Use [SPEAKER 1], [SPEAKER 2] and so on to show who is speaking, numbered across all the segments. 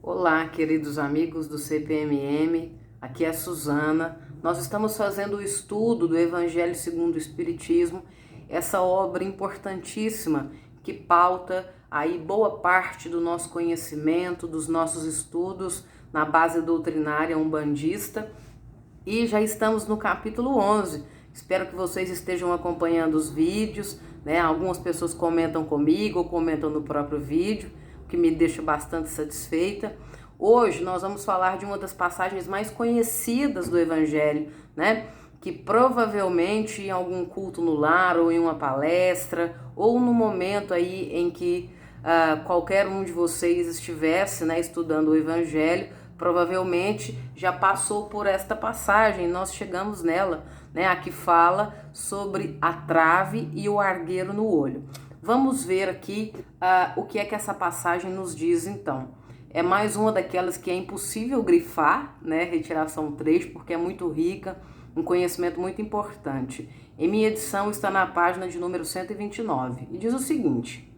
[SPEAKER 1] Olá, queridos amigos do CPMM, aqui é a Suzana. Nós estamos fazendo o estudo do Evangelho segundo o Espiritismo, essa obra importantíssima que pauta aí boa parte do nosso conhecimento, dos nossos estudos na base doutrinária umbandista. E já estamos no capítulo 11. Espero que vocês estejam acompanhando os vídeos, né? Algumas pessoas comentam comigo ou comentam no próprio vídeo, o que me deixa bastante satisfeita. Hoje nós vamos falar de uma das passagens mais conhecidas do Evangelho, né? Que provavelmente em algum culto no lar ou em uma palestra ou no momento aí em que qualquer um de vocês estivesse, né, estudando o Evangelho, provavelmente já passou por esta passagem. Nós chegamos nela, né, a que fala sobre a trave e o argueiro no olho. Vamos ver aqui o que é que essa passagem nos diz então. É mais uma daquelas que é impossível grifar, né, retirar só um trecho, porque é muito rica, um conhecimento muito importante. Em minha edição está na página de número 129 e diz o seguinte: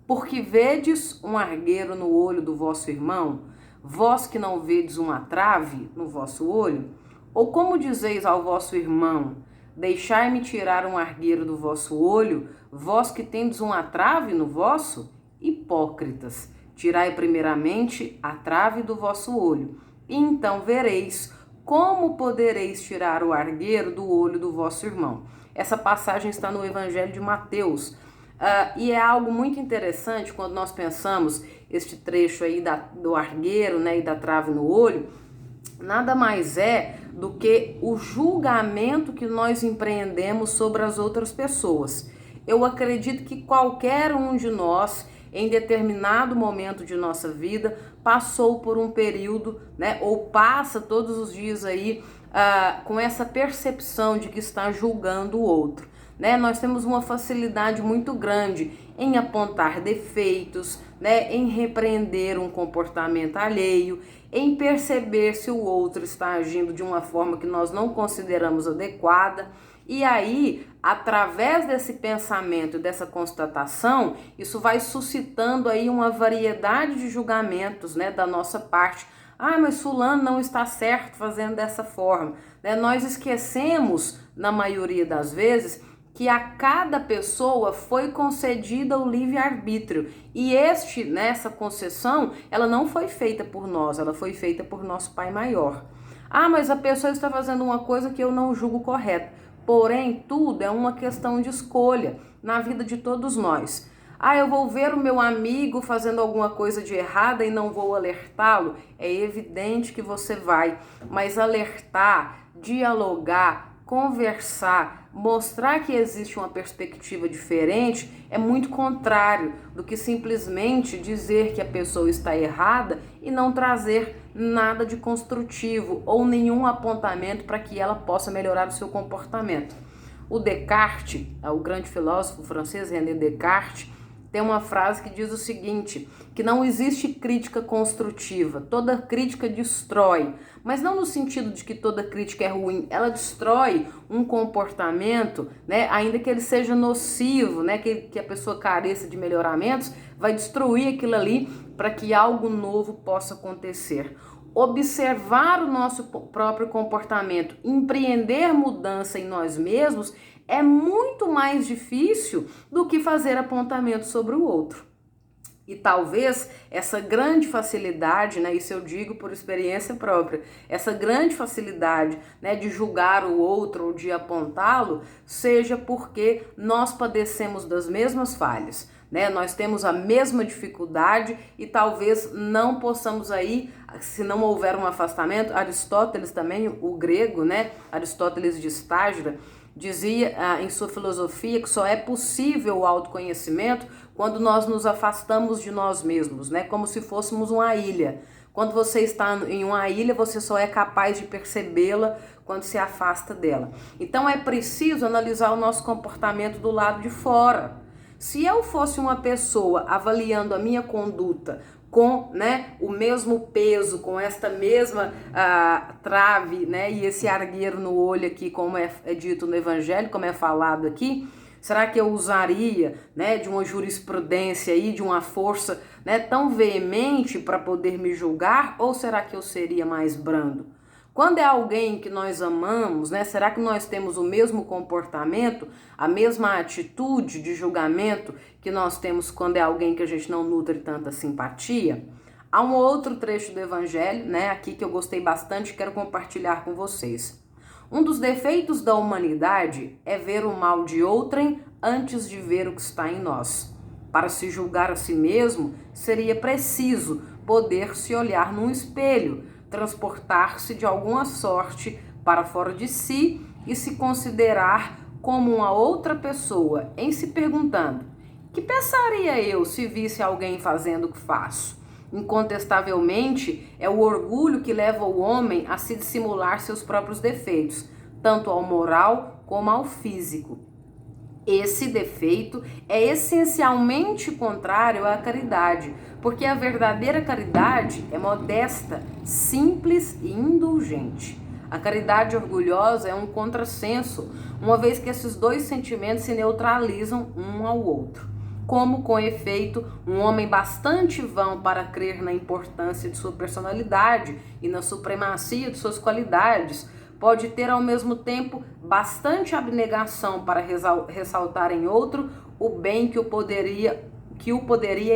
[SPEAKER 1] porque vedes um argueiro no olho do vosso irmão, vós que não vedes uma trave no vosso olho? Ou como dizeis ao vosso irmão, deixai-me tirar um argueiro do vosso olho, vós que tendes uma trave no vosso? Hipócritas, tirai primeiramente a trave do vosso olho, e então vereis como podereis tirar o argueiro do olho do vosso irmão. Essa passagem está no Evangelho de Mateus. E é algo muito interessante quando nós pensamos este trecho aí do argueiro, né, e da trave no olho. Nada mais é do que o julgamento que nós empreendemos sobre as outras pessoas. Eu acredito que qualquer um de nós, em determinado momento de nossa vida, passou por um período, né, ou passa todos os dias aí com essa percepção de que está julgando o outro. Né? Nós temos uma facilidade muito grande em apontar defeitos, né? Em repreender um comportamento alheio, em perceber se o outro está agindo de uma forma que nós não consideramos adequada. E aí, através desse pensamento, dessa constatação, isso vai suscitando aí uma variedade de julgamentos, né, da nossa parte. Ah, mas fulano não está certo fazendo dessa forma. Né? Nós esquecemos, na maioria das vezes, que a cada pessoa foi concedida o livre-arbítrio. E nessa concessão, ela não foi feita por nós, ela foi feita por nosso Pai Maior. Ah, mas a pessoa está fazendo uma coisa que eu não julgo correta. Porém, tudo é uma questão de escolha na vida de todos nós. Ah, eu vou ver o meu amigo fazendo alguma coisa de errada e não vou alertá-lo? É evidente que você vai, mas alertar, dialogar, conversar, mostrar que existe uma perspectiva diferente é muito contrário do que simplesmente dizer que a pessoa está errada e não trazer nada de construtivo ou nenhum apontamento para que ela possa melhorar o seu comportamento. O Descartes, o grande filósofo francês René Descartes, tem uma frase que diz o seguinte, que não existe crítica construtiva, toda crítica destrói, mas não no sentido de que toda crítica é ruim, ela destrói um comportamento, né, ainda que ele seja nocivo, né, que a pessoa careça de melhoramentos, vai destruir aquilo ali para que algo novo possa acontecer. Observar o nosso próprio comportamento, empreender mudança em nós mesmos é muito mais difícil do que fazer apontamento sobre o outro. E talvez essa grande facilidade, né, isso eu digo por experiência própria, essa grande facilidade, né, de julgar o outro ou de apontá-lo, seja porque nós padecemos das mesmas falhas. Né? Nós temos a mesma dificuldade e talvez não possamos aí, se não houver um afastamento. Aristóteles também, o grego, né? Aristóteles de Estágira, dizia em sua filosofia que só é possível o autoconhecimento quando nós nos afastamos de nós mesmos, né? Como se fôssemos uma ilha. Quando você está em uma ilha, você só é capaz de percebê-la quando se afasta dela. Então é preciso analisar o nosso comportamento do lado de fora. Se eu fosse uma pessoa avaliando a minha conduta com, né, o mesmo peso, com esta mesma trave, né, e esse argueiro no olho aqui, como é dito no Evangelho, como é falado aqui, Será que eu usaria, né, de uma jurisprudência aí, de uma força, né, tão veemente para poder me julgar? Ou será que eu seria mais brando? Quando é alguém que nós amamos, né, será que nós temos o mesmo comportamento, a mesma atitude de julgamento que nós temos quando é alguém que a gente não nutre tanta simpatia? Há um outro trecho do Evangelho, né, aqui que eu gostei bastante e quero compartilhar com vocês. Um dos defeitos da humanidade é ver o mal de outrem antes de ver o que está em nós. Para se julgar a si mesmo, seria preciso poder se olhar num espelho, transportar-se de alguma sorte para fora de si e se considerar como uma outra pessoa, em se perguntando: que pensaria eu se visse alguém fazendo o que faço? Incontestavelmente, é o orgulho que leva o homem a se dissimular seus próprios defeitos, tanto ao moral como ao físico. Esse defeito é essencialmente contrário à caridade, porque a verdadeira caridade é modesta, simples e indulgente. A caridade orgulhosa é um contrassenso, uma vez que esses dois sentimentos se neutralizam um ao outro. Como, com efeito, um homem bastante vão para crer na importância de sua personalidade e na supremacia de suas qualidades, pode ter ao mesmo tempo bastante abnegação para ressaltar em outro o bem que o poderia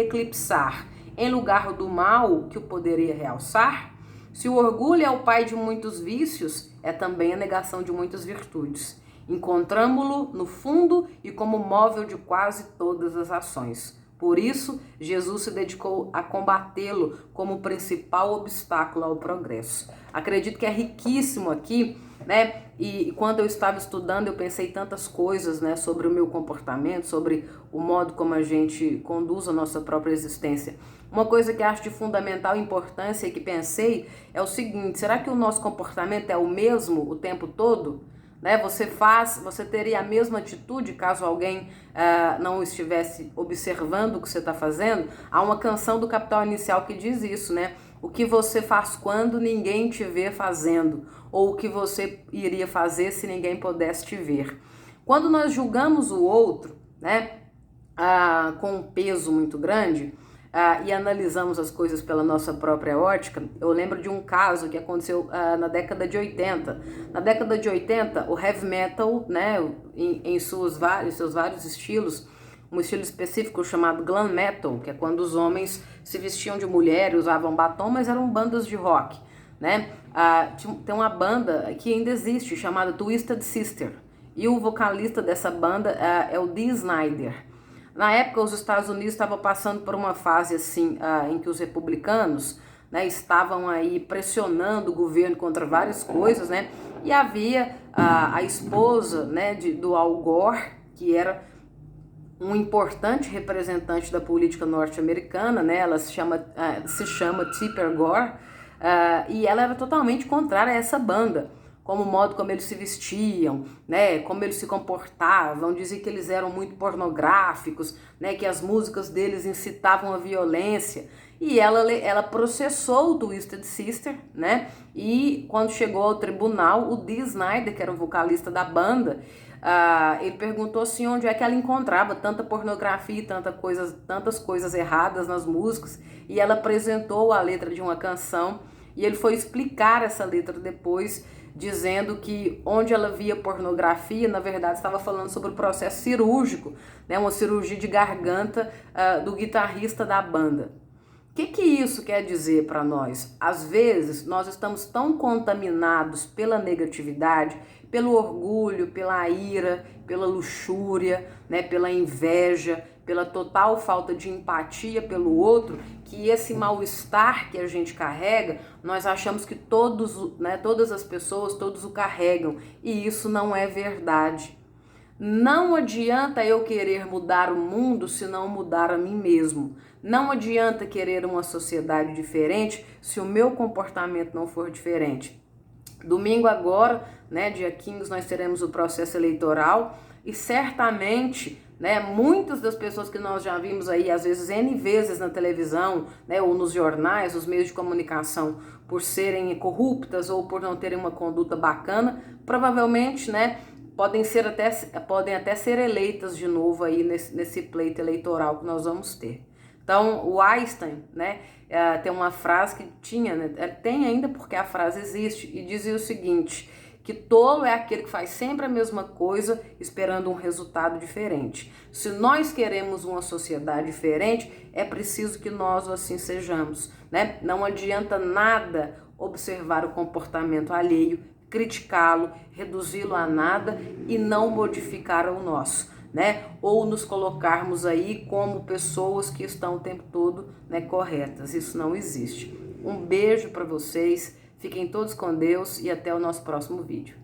[SPEAKER 1] eclipsar, em lugar do mal que o poderia realçar? Se o orgulho é o pai de muitos vícios, é também a negação de muitas virtudes. Encontramo-lo no fundo e como móvel de quase todas as ações. Por isso, Jesus se dedicou a combatê-lo como principal obstáculo ao progresso. Acredito que é riquíssimo aqui, né? E quando eu estava estudando, eu pensei tantas coisas, né, sobre o meu comportamento, sobre o modo como a gente conduz a nossa própria existência. Uma coisa que acho de fundamental importância e que pensei é o seguinte: será que o nosso comportamento é o mesmo o tempo todo? Né? Você teria a mesma atitude caso alguém não estivesse observando o que você está fazendo? Há uma canção do Capital Inicial que diz isso, né? O que você faz quando ninguém te vê fazendo, ou o que você iria fazer se ninguém pudesse te ver. Quando nós julgamos o outro, né, com um peso muito grande, e analisamos as coisas pela nossa própria ótica, eu lembro de um caso que aconteceu na década de 80. Na década de 80, o heavy metal, né, em seus vários estilos, um estilo específico chamado glam metal, que é quando os homens se vestiam de mulher e usavam batom, mas eram bandas de rock, né? Tem uma banda que ainda existe, chamada Twisted Sister, e o vocalista dessa banda é o Dee Snider. Na época, os Estados Unidos estavam passando por uma fase assim, em que os republicanos, né, estavam aí pressionando o governo contra várias coisas, né? E havia a esposa, né, do Al Gore, que era um importante representante da política norte-americana, né? Ela se chama Tipper Gore, e ela era totalmente contrária a essa banda, como o modo como eles se vestiam, né, como eles se comportavam. Dizia que eles eram muito pornográficos, né, que as músicas deles incitavam a violência. E ela processou o Twisted Sister, né, e quando chegou ao tribunal, o Dee Snider, que era o vocalista da banda, ele perguntou assim onde é que ela encontrava tanta pornografia e tantas coisas erradas nas músicas, e ela apresentou a letra de uma canção, e ele foi explicar essa letra depois, dizendo que onde ela via pornografia, na verdade estava falando sobre o processo cirúrgico, né, uma cirurgia de garganta do guitarrista da banda. O que isso quer dizer para nós? Às vezes nós estamos tão contaminados pela negatividade, pelo orgulho, pela ira, pela luxúria, né, pela inveja, pela total falta de empatia pelo outro, que esse mal-estar que a gente carrega, nós achamos que todas as pessoas, todos o carregam, e isso não é verdade. Não adianta eu querer mudar o mundo se não mudar a mim mesmo. Não adianta querer uma sociedade diferente se o meu comportamento não for diferente. Domingo agora, né, dia 15, nós teremos o processo eleitoral e certamente, né, muitas das pessoas que nós já vimos aí, às vezes N vezes na televisão, né, ou nos jornais, nos meios de comunicação, por serem corruptas ou por não terem uma conduta bacana, provavelmente, né, podem até ser eleitas de novo aí nesse pleito eleitoral que nós vamos ter. Então, o Einstein, né, tem uma frase que tinha, né, tem ainda porque a frase existe, e dizia o seguinte, que tolo é aquele que faz sempre a mesma coisa esperando um resultado diferente. Se nós queremos uma sociedade diferente, é preciso que nós assim sejamos, né? Não adianta nada observar o comportamento alheio, criticá-lo, reduzi-lo a nada e não modificar o nosso, né? Ou nos colocarmos aí como pessoas que estão o tempo todo, né, corretas. Isso não existe. Um beijo para vocês. Fiquem todos com Deus e até o nosso próximo vídeo.